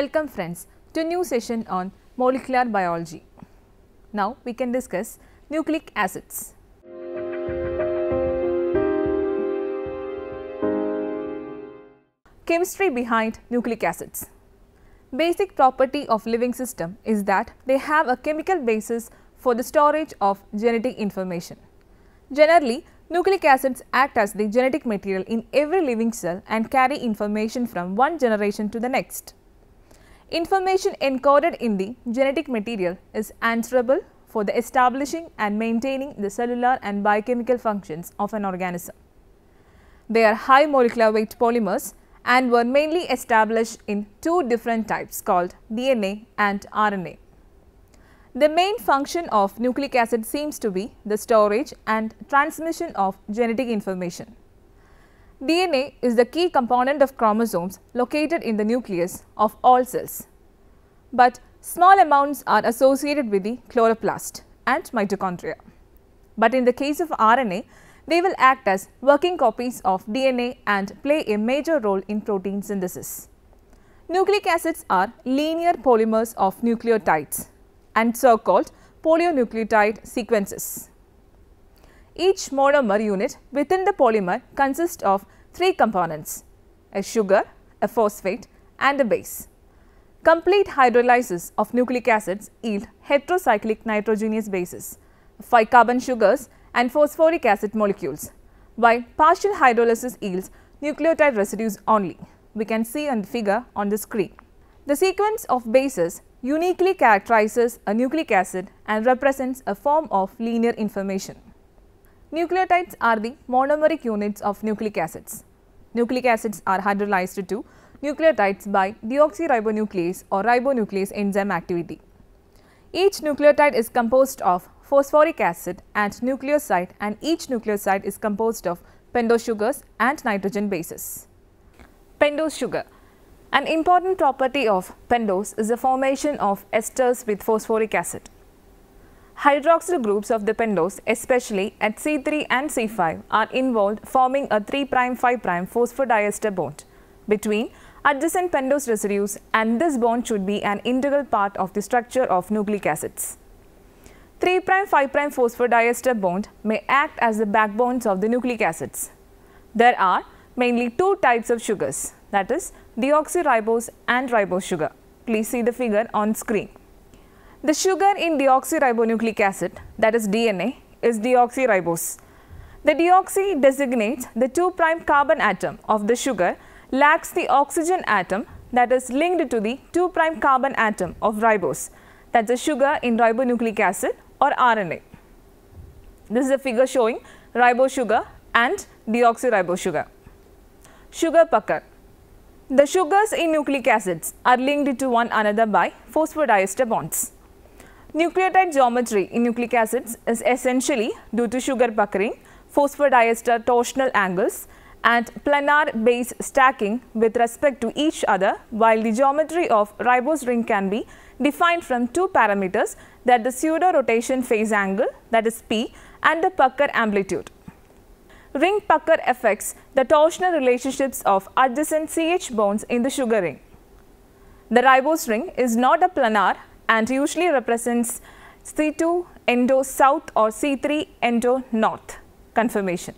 Welcome friends to a new session on molecular biology. Now we can discuss nucleic acids. Chemistry behind nucleic acids. Basic property of living system is that they have a chemical basis for the storage of genetic information. Generally, nucleic acids act as the genetic material in every living cell and carry information from one generation to the next. Information encoded in the genetic material is answerable for the establishing and maintaining the cellular and biochemical functions of an organism. They are high molecular weight polymers and were mainly established in two different types called DNA and RNA. The main function of nucleic acid seems to be the storage and transmission of genetic information. DNA is the key component of chromosomes located in the nucleus of all cells, but small amounts are associated with the chloroplast and mitochondria. But in the case of RNA, they will act as working copies of DNA and play a major role in protein synthesis. Nucleic acids are linear polymers of nucleotides and so-called polynucleotide sequences. Each monomer unit within the polymer consists of three components: a sugar, a phosphate and a base. Complete hydrolysis of nucleic acids yield heterocyclic nitrogenous bases, 5 carbon sugars and phosphoric acid molecules, while partial hydrolysis yields nucleotide residues only. We can see on the figure on the screen. The sequence of bases uniquely characterizes a nucleic acid and represents a form of linear information. Nucleotides are the monomeric units of nucleic acids. Nucleic acids are hydrolyzed to nucleotides by deoxyribonuclease or ribonuclease enzyme activity. Each nucleotide is composed of phosphoric acid and nucleoside, and each nucleoside is composed of pentose sugars and nitrogen bases. Pentose sugar. An important property of pentose is the formation of esters with phosphoric acid. Hydroxyl groups of the pentose, especially at C3 and C5, are involved, forming a 3'-5' phosphodiester bond between adjacent pentose residues, and this bond should be an integral part of the structure of nucleic acids. 3'-5' phosphodiester bond may act as the backbones of the nucleic acids. There are mainly two types of sugars, that is deoxyribose and ribose sugar. Please see the figure on screen. The sugar in deoxyribonucleic acid, that is DNA, is deoxyribose. The deoxy designates the 2' carbon atom of the sugar lacks the oxygen atom that is linked to the 2' carbon atom of ribose, that is a sugar in ribonucleic acid or RNA. This is a figure showing ribose sugar and deoxyribose sugar. Sugar pucker. The sugars in nucleic acids are linked to one another by phosphodiester bonds. Nucleotide geometry in nucleic acids is essentially due to sugar puckering, phosphodiester torsional angles and planar base stacking with respect to each other, while the geometry of ribose ring can be defined from two parameters, that the pseudo rotation phase angle, that is P, and the pucker amplitude. Ring pucker affects the torsional relationships of adjacent CH bonds in the sugar ring. The ribose ring is not a planar and usually represents C2 endo south or C3 endo north conformation.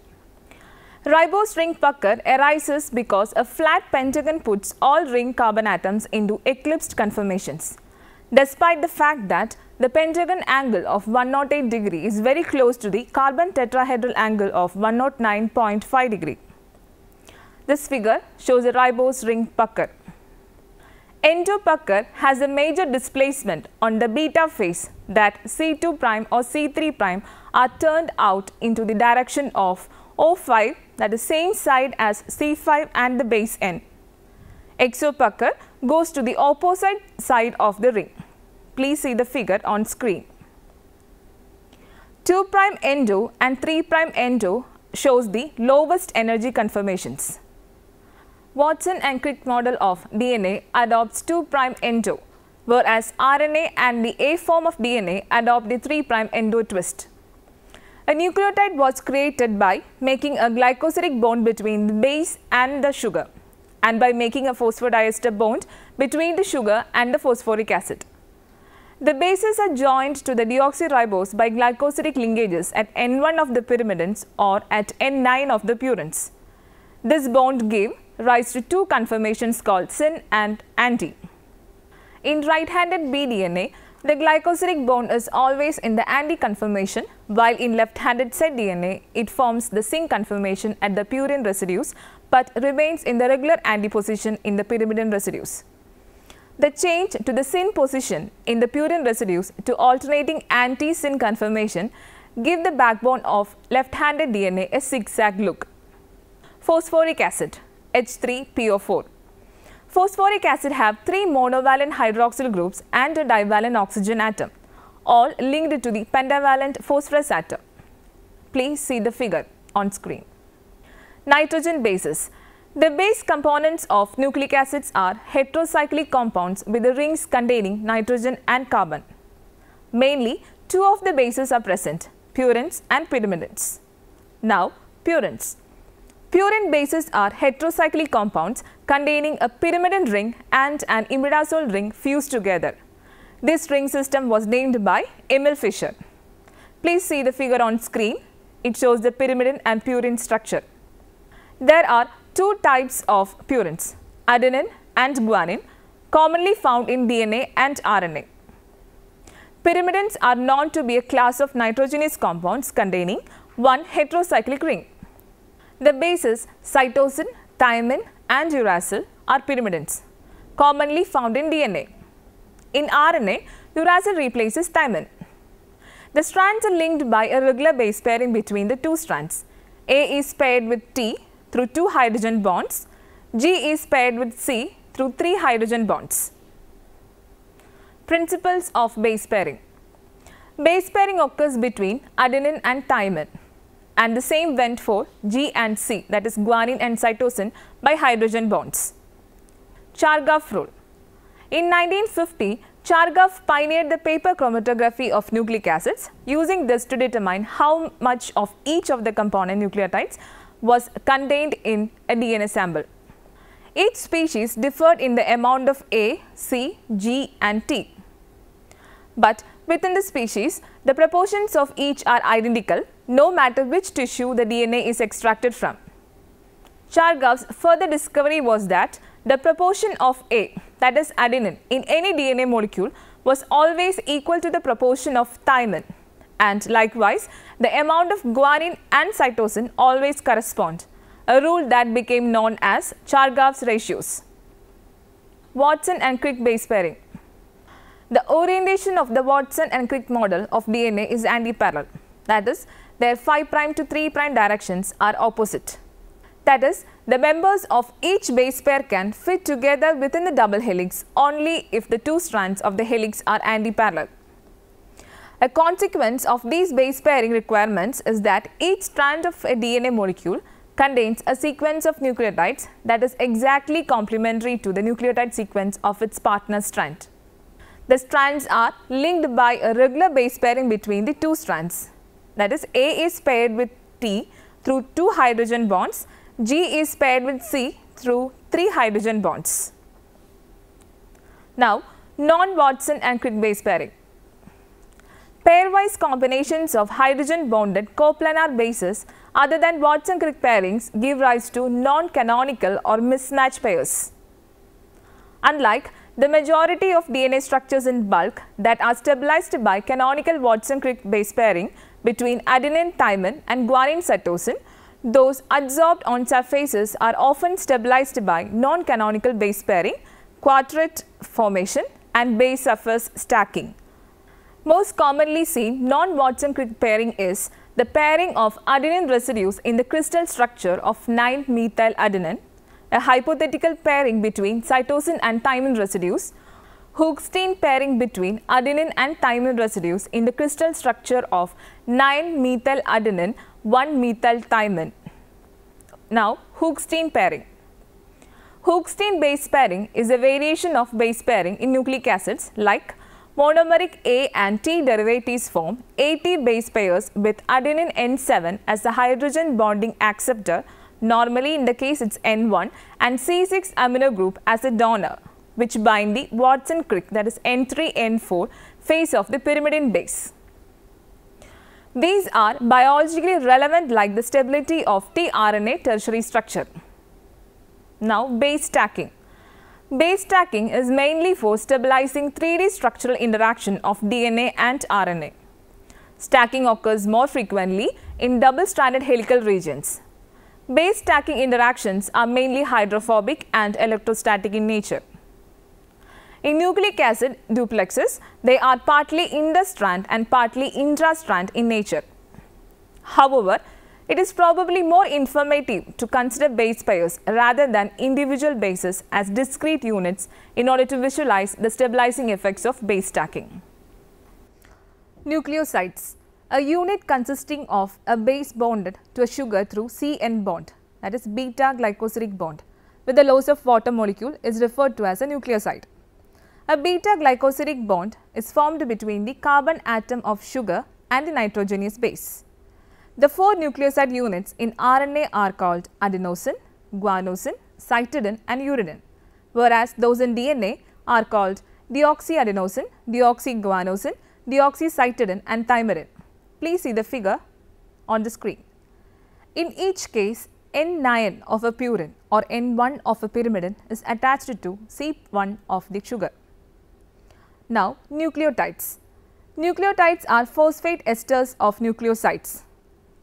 Ribose ring pucker arises because a flat pentagon puts all ring carbon atoms into eclipsed conformations, despite the fact that the pentagon angle of 108 degree is very close to the carbon tetrahedral angle of 109.5 degree. This figure shows a ribose ring pucker. Endo pucker has a major displacement on the beta phase, that C2' or C3' are turned out into the direction of O5, that is same side as C5 and the base N. Exopucker goes to the opposite side of the ring. Please see the figure on screen. 2' endo and 3' endo shows the lowest energy conformations. Watson and Crick model of DNA adopts 2' endo, whereas RNA and the A form of DNA adopt the 3' endo twist. A nucleotide was created by making a glycosidic bond between the base and the sugar, and by making a phosphodiester bond between the sugar and the phosphoric acid. The bases are joined to the deoxyribose by glycosidic linkages at N1 of the pyrimidines or at N9 of the purines. This bond gives rise to two conformations called syn and anti. In right-handed bDNA, the glycosidic bond is always in the anti conformation, while in left-handed zDNA, it forms the syn conformation at the purine residues but remains in the regular anti position in the pyrimidine residues. The change to the syn position in the purine residues to alternating anti-syn conformation give the backbone of left-handed DNA a zigzag look. Phosphoric acid H3PO4. Phosphoric acid have 3 monovalent hydroxyl groups and a divalent oxygen atom, all linked to the pentavalent phosphorus atom. Please see the figure on screen. Nitrogen bases. The base components of nucleic acids are heterocyclic compounds with the rings containing nitrogen and carbon. Mainly, 2 of the bases are present, purines and pyrimidines. Now, purines. Purine bases are heterocyclic compounds containing a pyrimidine ring and an imidazole ring fused together. This ring system was named by Emil Fischer. Please see the figure on screen. It shows the pyrimidine and purine structure. There are 2 types of purines, adenine and guanine, commonly found in DNA and RNA. Pyrimidines are known to be a class of nitrogenous compounds containing one heterocyclic ring. The bases cytosine, thymine and uracil are pyrimidines, commonly found in DNA. In RNA, uracil replaces thymine. The strands are linked by a regular base pairing between the 2 strands. A is paired with T through 2 hydrogen bonds. G is paired with C through 3 hydrogen bonds. Principles of base pairing. Base pairing occurs between adenine and thymine, and the same went for G and C, that is guanine and cytosine, by hydrogen bonds. Chargaff rule. In 1950, Chargaff pioneered the paper chromatography of nucleic acids, using this to determine how much of each of the component nucleotides was contained in a DNA sample. Each species differed in the amount of A, C, G and T. But within the species, the proportions of each are identical, no matter which tissue the DNA is extracted from. Chargaff's further discovery was that the proportion of A, that is adenine, in any DNA molecule was always equal to the proportion of thymine, and likewise the amount of guanine and cytosine always correspond, a rule that became known as Chargaff's ratios. Watson and Crick base pairing. The orientation of the Watson and Crick model of DNA is antiparallel, that is, their 5' to 3' directions are opposite. That is, the members of each base pair can fit together within the double helix only if the 2 strands of the helix are antiparallel. A consequence of these base pairing requirements is that each strand of a DNA molecule contains a sequence of nucleotides that is exactly complementary to the nucleotide sequence of its partner strand. The strands are linked by a regular base pairing between the 2 strands. That is, A is paired with T through 2 hydrogen bonds, G is paired with C through 3 hydrogen bonds. Now, non-Watson and Crick base pairing. Pairwise combinations of hydrogen bonded coplanar bases other than Watson-Crick pairings give rise to non-canonical or mismatch pairs. Unlike the majority of DNA structures in bulk that are stabilized by canonical Watson-Crick base pairing between adenine, thymine and guanine, cytosine, those adsorbed on surfaces are often stabilized by non-canonical base pairing, quartet formation and base surface stacking. Most commonly seen non-Watson-Crick pairing is the pairing of adenine residues in the crystal structure of 9-methyladenine, a hypothetical pairing between cytosine and thymine residues, Hooke-Steen pairing between adenine and thymine residues in the crystal structure of 9-methyladenine, 1-methylthymine. Now, Hooke-Steen pairing. Hooke-Steen base pairing is a variation of base pairing in nucleic acids like monomeric A and T derivatives form AT base pairs with adenine N7 as the hydrogen bonding acceptor, normally in the case it's N1, and C6 amino group as a donor, which bind the Watson-Crick, that is N3, N4 phase of the pyrimidine base. These are biologically relevant like the stability of tRNA tertiary structure. Now, base stacking. Base stacking is mainly for stabilizing 3D structural interaction of DNA and RNA. Stacking occurs more frequently in double-stranded helical regions. Base stacking interactions are mainly hydrophobic and electrostatic in nature. In nucleic acid duplexes, they are partly interstrand and partly intrastrand in nature. However, it is probably more informative to consider base pairs rather than individual bases as discrete units in order to visualize the stabilizing effects of base stacking. Nucleosides, a unit consisting of a base bonded to a sugar through CN bond, that is beta glycosidic bond, with the loss of water molecule is referred to as a nucleoside. A beta glycosidic bond is formed between the carbon atom of sugar and the nitrogenous base. The 4 nucleoside units in RNA are called adenosine, guanosine, cytidine and uridine, whereas those in DNA are called deoxyadenosine, deoxyguanosine, deoxycytidine and thymidine. Please see the figure on the screen. In each case, N9 of a purine or N1 of a pyrimidine is attached to C1 of the sugar. Now, nucleotides. Nucleotides are phosphate esters of nucleosides.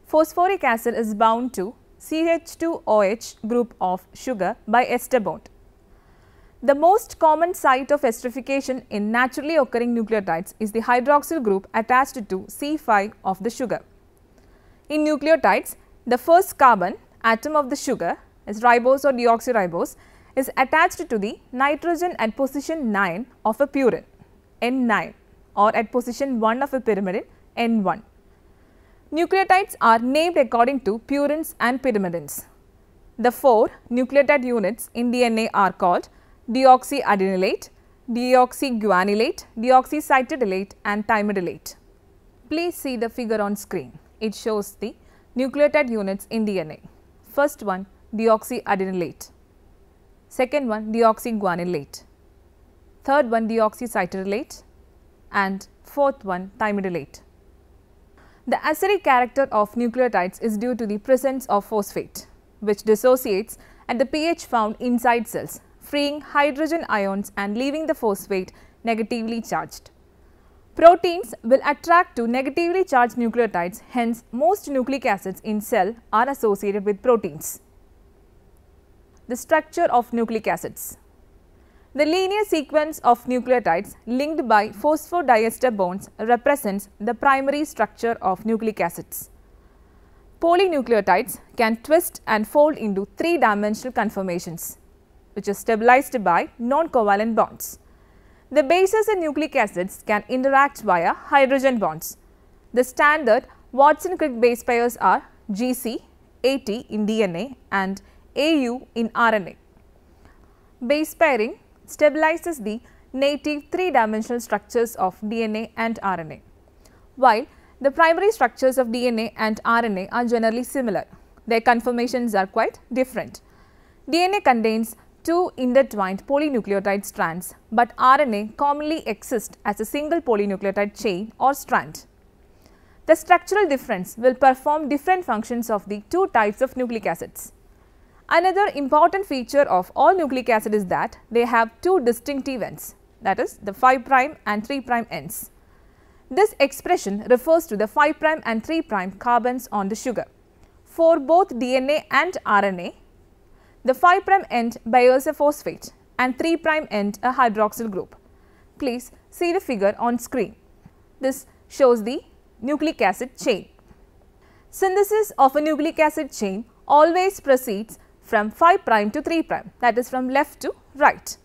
Phosphoric acid is bound to CH2OH group of sugar by ester bond. The most common site of esterification in naturally occurring nucleotides is the hydroxyl group attached to C5 of the sugar. In nucleotides, the first carbon atom of the sugar is ribose or deoxyribose is attached to the nitrogen at position 9 of a purine N9 or at position 1 of a pyrimidine N1. Nucleotides are named according to purines and pyrimidines. The 4 nucleotide units in DNA are called deoxyadenylate, deoxyguanylate, deoxycytidylate and thymidylate. Please see the figure on screen. It shows the nucleotide units in DNA. First one deoxyadenylate, second one deoxyguanylate, third one deoxycytidylate and fourth one thymidylate. The acidic character of nucleotides is due to the presence of phosphate, which dissociates at the pH found inside cells, freeing hydrogen ions and leaving the phosphate negatively charged. Proteins will attract to negatively charged nucleotides, hence most nucleic acids in cell are associated with proteins. The structure of nucleic acids. The linear sequence of nucleotides linked by phosphodiester bonds represents the primary structure of nucleic acids. Polynucleotides can twist and fold into 3-dimensional conformations, which is stabilized by non-covalent bonds. The bases in nucleic acids can interact via hydrogen bonds. The standard Watson-Crick base pairs are GC, AT in DNA and AU in RNA. Base pairing stabilizes the native 3-dimensional structures of DNA and RNA, while the primary structures of DNA and RNA are generally similar. Their conformations are quite different. DNA contains 2 intertwined polynucleotide strands, but RNA commonly exists as a single polynucleotide chain or strand. The structural difference will perform different functions of the 2 types of nucleic acids. Another important feature of all nucleic acid is that they have 2 distinctive ends, that is the 5' and 3' ends. This expression refers to the 5' and 3' carbons on the sugar. For both DNA and RNA, the 5' end bears a phosphate and 3' end a hydroxyl group. Please see the figure on screen. This shows the nucleic acid chain. Synthesis of a nucleic acid chain always proceeds from 5' to 3', that is from left to right.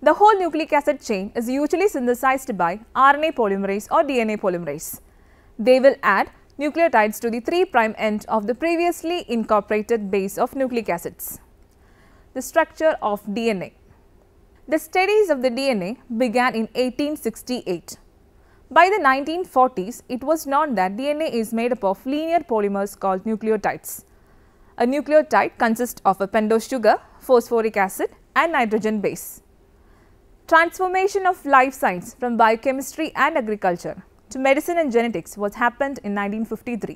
The whole nucleic acid chain is usually synthesized by RNA polymerase or DNA polymerase. They will add nucleotides to the 3' end of the previously incorporated base of nucleic acids. The structure of DNA. The studies of the DNA began in 1868. By the 1940s, it was known that DNA is made up of linear polymers called nucleotides. A nucleotide consists of a pentose sugar, phosphoric acid and nitrogen base. Transformation of life science from biochemistry and agriculture to medicine and genetics was happened in 1953.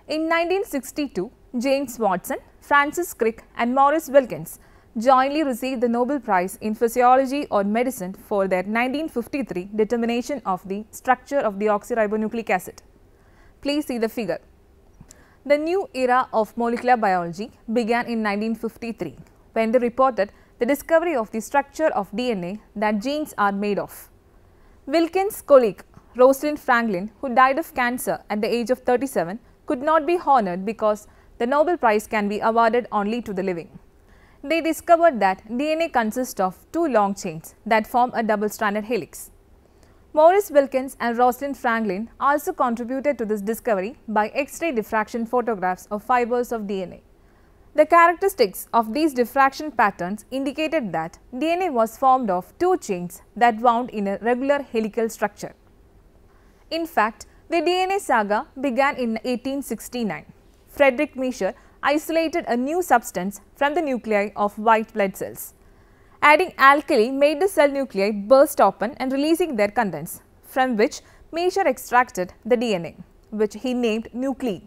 In 1962, James Watson, Francis Crick and Maurice Wilkins jointly received the Nobel Prize in Physiology or Medicine for their 1953 determination of the structure of deoxyribonucleic acid. Please see the figure. The new era of molecular biology began in 1953 when they reported the discovery of the structure of DNA that genes are made of. Wilkins' colleague Rosalind Franklin, who died of cancer at the age of 37, could not be honored because the Nobel Prize can be awarded only to the living. They discovered that DNA consists of two long chains that form a double-stranded helix. Maurice Wilkins and Rosalind Franklin also contributed to this discovery by X-ray diffraction photographs of fibers of DNA. The characteristics of these diffraction patterns indicated that DNA was formed of two chains that wound in a regular helical structure. In fact, the DNA saga began in 1869. Frederick Miescher isolated a new substance from the nuclei of white blood cells. Adding alkali made the cell nuclei burst open and releasing their contents, from which Miescher extracted the DNA, which he named nuclein.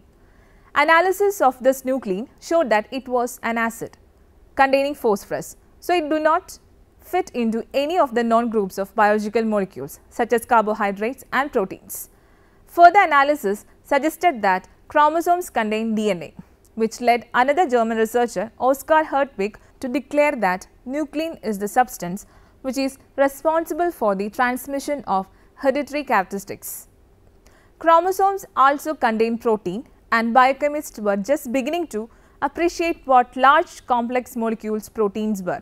Analysis of this nuclein showed that it was an acid containing phosphorus, so it do not fit into any of the known groups of biological molecules such as carbohydrates and proteins. Further analysis suggested that chromosomes contain DNA, which led another German researcher, Oskar Hertwig, to declare that nuclein is the substance which is responsible for the transmission of hereditary characteristics. Chromosomes also contain protein, and biochemists were just beginning to appreciate what large complex molecules proteins were.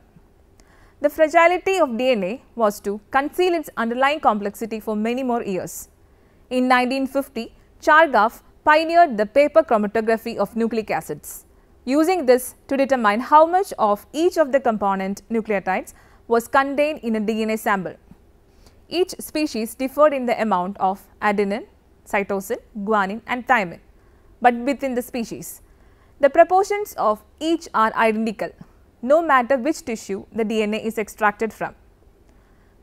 The fragility of DNA was to conceal its underlying complexity for many more years. In 1950, Chargaff pioneered the paper chromatography of nucleic acids, using this to determine how much of each of the component nucleotides was contained in a DNA sample. Each species differed in the amount of adenine, cytosine, guanine and thymine, but within the species, the proportions of each are identical, no matter which tissue the DNA is extracted from.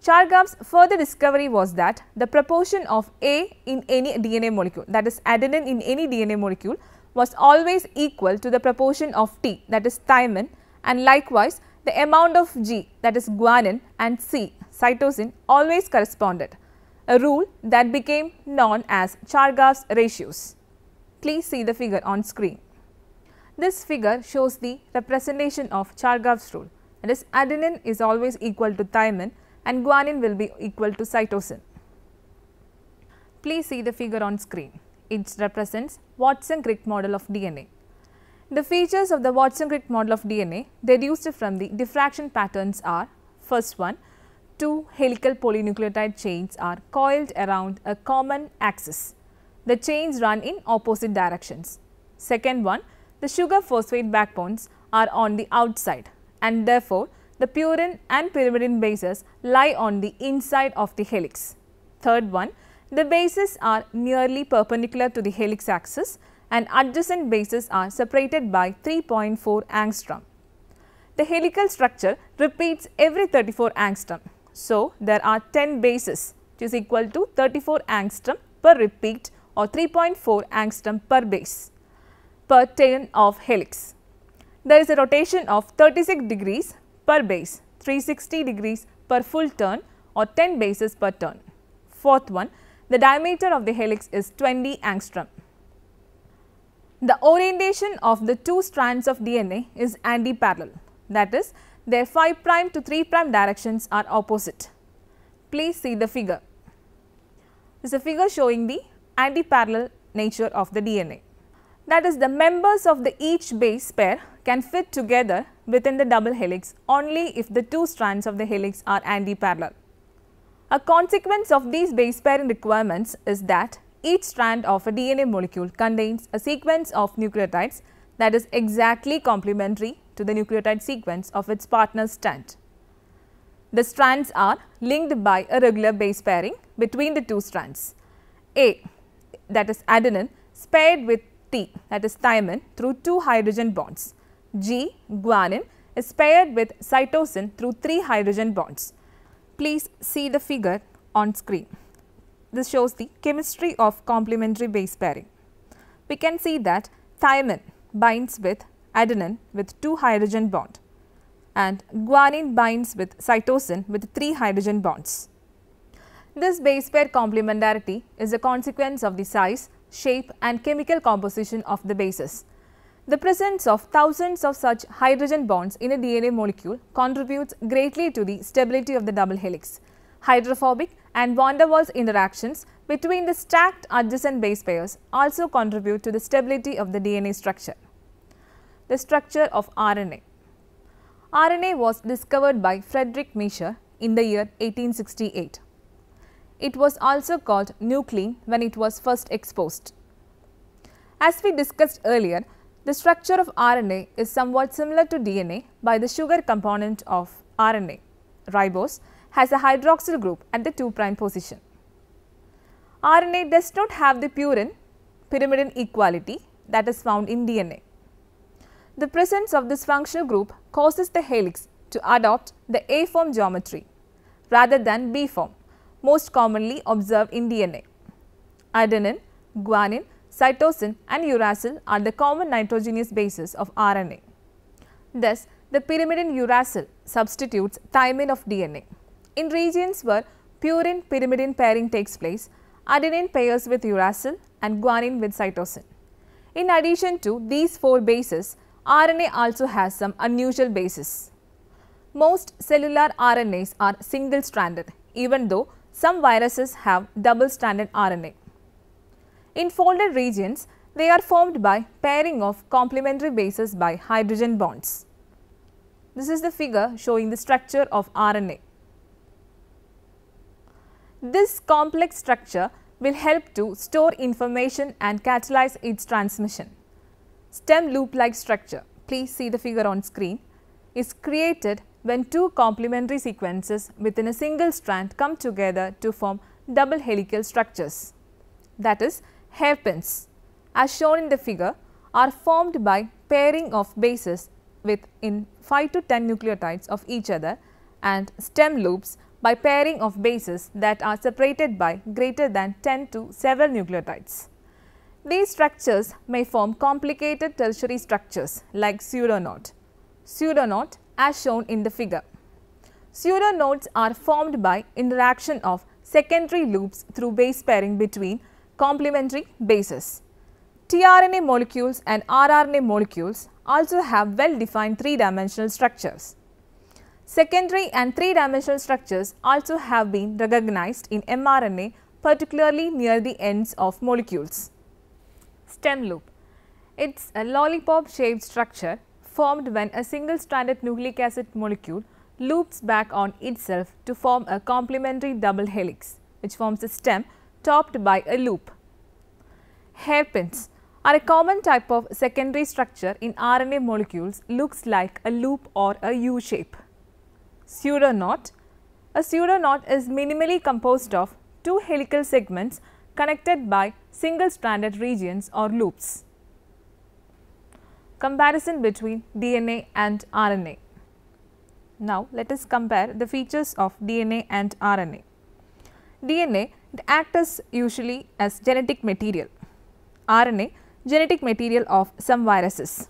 Chargaff's further discovery was that the proportion of A in any DNA molecule, that is adenine in any DNA molecule, was always equal to the proportion of T, that is thymine, and likewise the amount of G, that is guanine, and C, cytosine, always corresponded, a rule that became known as Chargaff's ratios. Please see the figure on screen. This figure shows the representation of Chargaff's rule, that is adenine is always equal to thymine and guanine will be equal to cytosine. Please see the figure on screen. It represents Watson-Crick model of DNA. The features of the Watson-Crick model of DNA deduced from the diffraction patterns are: first one, two helical polynucleotide chains are coiled around a common axis. The chains run in opposite directions. Second one, the sugar phosphate backbones are on the outside and therefore the purine and pyrimidine bases lie on the inside of the helix. Third one, the bases are nearly perpendicular to the helix axis and adjacent bases are separated by 3.4 angstrom. The helical structure repeats every 34 angstrom. So, there are 10 bases, which is equal to 34 angstrom per repeat or 3.4 angstrom per base per turn of helix. There is a rotation of 36 degrees per base, 360 degrees per full turn or 10 bases per turn. Fourth one, the diameter of the helix is 20 angstrom. The orientation of the two strands of DNA is anti-parallel, that is, their 5' to 3' directions are opposite. Please see the figure. This is a figure showing the anti-parallel nature of the DNA. That is, the members of the each base pair can fit together within the double helix only if the two strands of the helix are anti-parallel. A consequence of these base pairing requirements is that each strand of a DNA molecule contains a sequence of nucleotides that is exactly complementary to the nucleotide sequence of its partner strand. The strands are linked by a regular base pairing between the two strands. A, that is adenine, is paired with T, that is thymine, through 2 hydrogen bonds. G, guanine, is paired with cytosine through 3 hydrogen bonds. Please see the figure on screen. This shows the chemistry of complementary base pairing. We can see that thymine binds with adenine with 2 hydrogen bond and guanine binds with cytosine with 3 hydrogen bonds. This base pair complementarity is a consequence of the size, shape and chemical composition of the bases. The presence of thousands of such hydrogen bonds in a DNA molecule contributes greatly to the stability of the double helix. Hydrophobic and van der Waals interactions between the stacked adjacent base pairs also contribute to the stability of the DNA structure. The structure of RNA. RNA was discovered by Friedrich Miescher in the year 1868. It was also called nuclein when it was first exposed. As we discussed earlier, the structure of RNA is somewhat similar to DNA by the sugar component of RNA. Ribose has a hydroxyl group at the 2' position. RNA does not have the pyrimidine equality that is found in DNA. The presence of this functional group causes the helix to adopt the A form geometry rather than B form, most commonly observed in DNA. Adenine, guanine, cytosine and uracil are the common nitrogenous bases of RNA. Thus, the pyrimidine uracil substitutes thymine of DNA. In regions where purine-pyrimidine pairing takes place, adenine pairs with uracil and guanine with cytosine. In addition to these 4 bases, RNA also has some unusual bases. Most cellular RNAs are single-stranded, even though some viruses have double-stranded RNA. In folded regions, they are formed by pairing of complementary bases by hydrogen bonds. This is the figure showing the structure of RNA. This complex structure will help to store information and catalyze its transmission. Stem loop-like structure, please see the figure on screen, is created when 2 complementary sequences within a single strand come together to form double helical structures. That is, hairpins, as shown in the figure, are formed by pairing of bases within 5 to 10 nucleotides of each other, and stem loops by pairing of bases that are separated by greater than 10 to several nucleotides. These structures may form complicated tertiary structures like pseudoknot. Pseudoknot as shown in the figure. Pseudonodes are formed by interaction of secondary loops through base pairing between complementary bases. tRNA molecules and rRNA molecules also have well-defined 3-dimensional structures. Secondary and 3-dimensional structures also have been recognized in mRNA, particularly near the ends of molecules. Stem loop. It's a lollipop-shaped structure formed when a single-stranded nucleic acid molecule loops back on itself to form a complementary double helix, which forms a stem topped by a loop. Hairpins are a common type of secondary structure in RNA molecules, looks like a loop or a U shape. Pseudoknot. A pseudoknot is minimally composed of 2 helical segments connected by single-stranded regions or loops. Comparison between DNA and RNA. Now, let us compare the features of DNA and RNA. DNA acts usually as genetic material. RNA, genetic material of some viruses.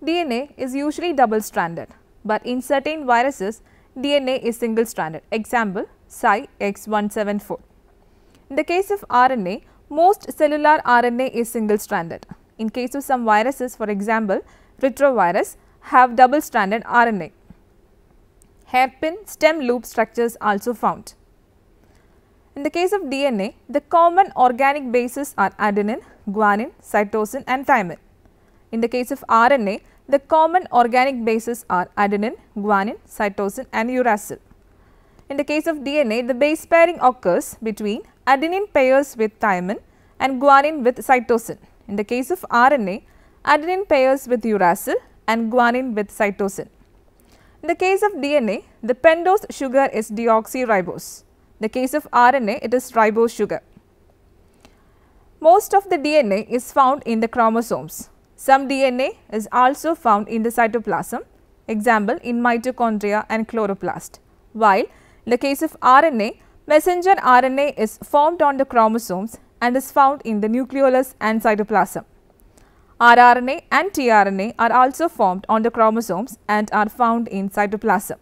DNA is usually double-stranded, but in certain viruses, DNA is single-stranded. Example, Psi-X174. In the case of RNA, most cellular RNA is single-stranded. In case of some viruses, for example, retrovirus, have double-stranded RNA. Hairpin stem loop structures also found. In the case of DNA, the common organic bases are adenine, guanine, cytosine and thymine. In the case of RNA, the common organic bases are adenine, guanine, cytosine and uracil. In the case of DNA, the base pairing occurs between adenine pairs with thymine and guanine with cytosine. In the case of RNA, adenine pairs with uracil and guanine with cytosine. In the case of DNA, the pentose sugar is deoxyribose. In the case of RNA, it is ribose sugar. Most of the DNA is found in the chromosomes. Some DNA is also found in the cytoplasm, example in mitochondria and chloroplast, while In the case of RNA, messenger RNA is formed on the chromosomes and is found in the nucleolus and cytoplasm. rRNA and tRNA are also formed on the chromosomes and are found in cytoplasm.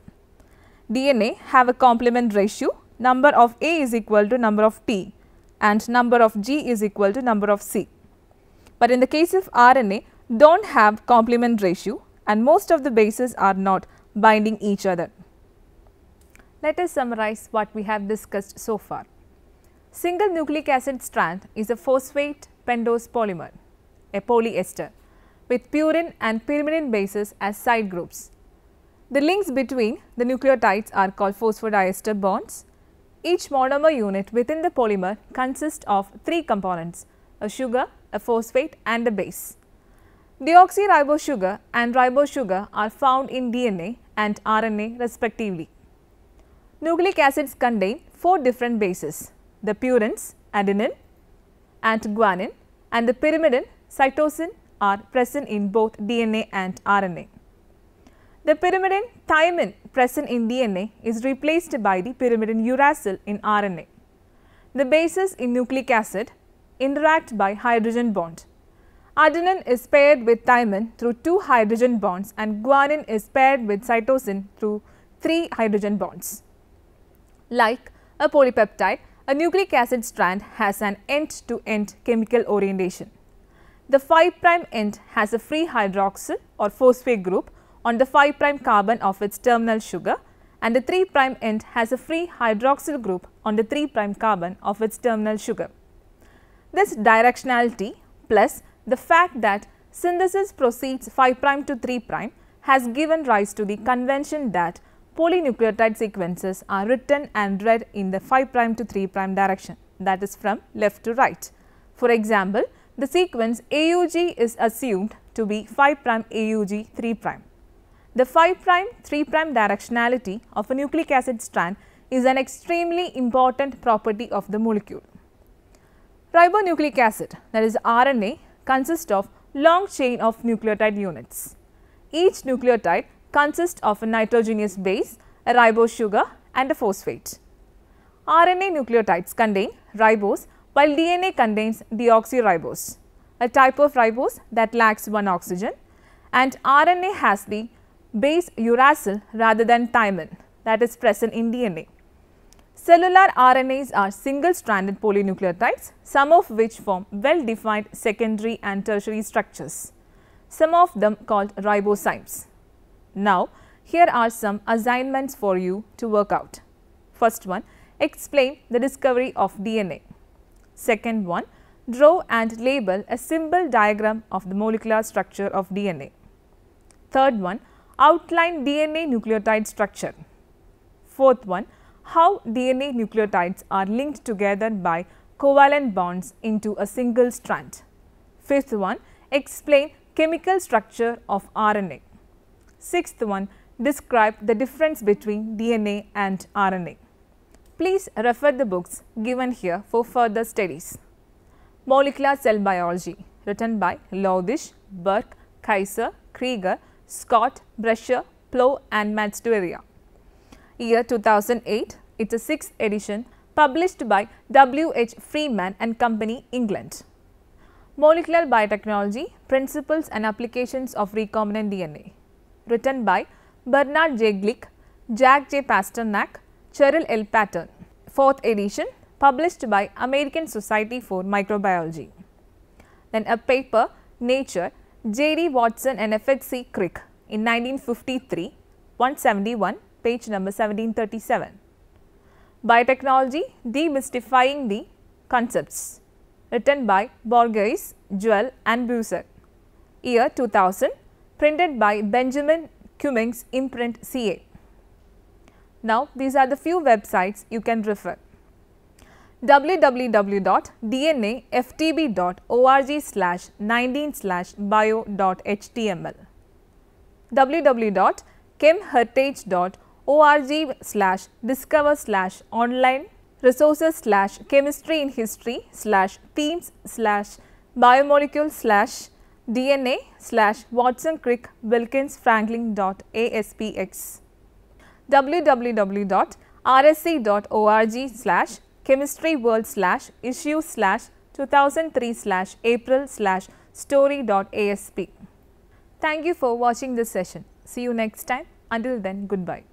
DNA have a complement ratio, number of A is equal to number of T and number of G is equal to number of C. But in the case of RNA, don't have complement ratio and most of the bases are not binding each other. Let us summarize what we have discussed so far. Single nucleic acid strand is a phosphate pentose polymer, a polyester, with purine and pyrimidine bases as side groups. The links between the nucleotides are called phosphodiester bonds. Each monomer unit within the polymer consists of 3 components, a sugar, a phosphate and a base. Deoxyribose sugar and ribose sugar are found in DNA and RNA respectively. Nucleic acids contain 4 different bases, the purines, adenine and guanine, and the pyrimidine, cytosine are present in both DNA and RNA. The pyrimidine thymine present in DNA is replaced by the pyrimidine uracil in RNA. The bases in nucleic acid interact by hydrogen bond. Adenine is paired with thymine through 2 hydrogen bonds and guanine is paired with cytosine through 3 hydrogen bonds. Like a polypeptide, a nucleic acid strand has an end-to-end chemical orientation. The 5' end has a free hydroxyl or phosphate group on the 5' carbon of its terminal sugar and the 3' end has a free hydroxyl group on the 3' carbon of its terminal sugar. This directionality plus the fact that synthesis proceeds 5' to 3' has given rise to the convention that polynucleotide sequences are written and read in the 5' to 3' direction, that is from left to right. For example, the sequence AUG is assumed to be 5' AUG 3'. The 5' 3' directionality of a nucleic acid strand is an extremely important property of the molecule. Ribonucleic acid, that is RNA, consists of long chain of nucleotide units. Each nucleotide consists of a nitrogenous base, a ribose sugar and a phosphate. RNA nucleotides contain ribose while DNA contains deoxyribose, a type of ribose that lacks 1 oxygen, and RNA has the base uracil rather than thymine that is present in DNA. Cellular RNAs are single-stranded polynucleotides, some of which form well-defined secondary and tertiary structures, some of them called ribozymes. Now, here are some assignments for you to work out. First one, explain the discovery of DNA. Second one, draw and label a symbol diagram of the molecular structure of DNA. Third one, outline DNA nucleotide structure. Fourth one, how DNA nucleotides are linked together by covalent bonds into a single strand. Fifth one, explain chemical structure of RNA. Sixth one, describe the difference between DNA and RNA. Please refer the books given here for further studies. Molecular Cell Biology, written by Lowthish, Burke, Kaiser, Krieger, Scott, Brescher, Plow and Matsuria. Year 2008, it is a 6th edition published by W.H. Freeman and Company, England. Molecular Biotechnology, Principles and Applications of Recombinant DNA, written by Bernard J. Glick, Jack J. Pasternak, Cheryl L. Pattern. 4th edition published by American Society for Microbiology. Then a paper, Nature, J. D. Watson and F. H. C. Crick in 1953, 171, page number 1737. Biotechnology, Demystifying the Concepts, written by Borges, Joel and Buser. Year 2000, printed by Benjamin Cummings Imprint, CA. Now, these are the few websites you can refer. www.dnaftb.org/19/bio.html, www.chemheritage.org/discover/online resources/chemistry in history/themes/biomolecule/DNA/Watson Crick Wilkins Franklin.aspx, www.untitled rsc.org/chemistry world/issues/2003/april/story.asp. Thank you for watching this session. See you next time. Until then, goodbye.